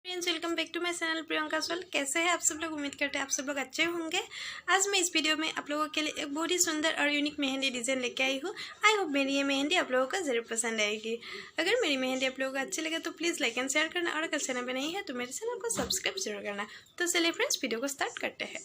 Friends, welcome back to my channel Priyanka soul. कैसे हैं आप सब लोग? उम्मीद करते हैं आप सब लोग अच्छे होंगे। आज मैं इस वीडियो में आप लोगों के लिए एक बहुत ही सुंदर और यूनिक मेहंदी डिज़ाइन लेके आई हूँ। आई होप मेरी ये मेहंदी आप लोगों को ज़रूर पसंद आएगी। अगर मेरी मेहंदी आप लोगों को अच्छी लगे तो प्लीज़ लाइक एंड शेयर करना, और अगर चैनल पर नहीं है तो मेरे चैनल को सब्सक्राइब जरूर करना। तो चलिए फ्रेंड्स, वीडियो को स्टार्ट करते हैं।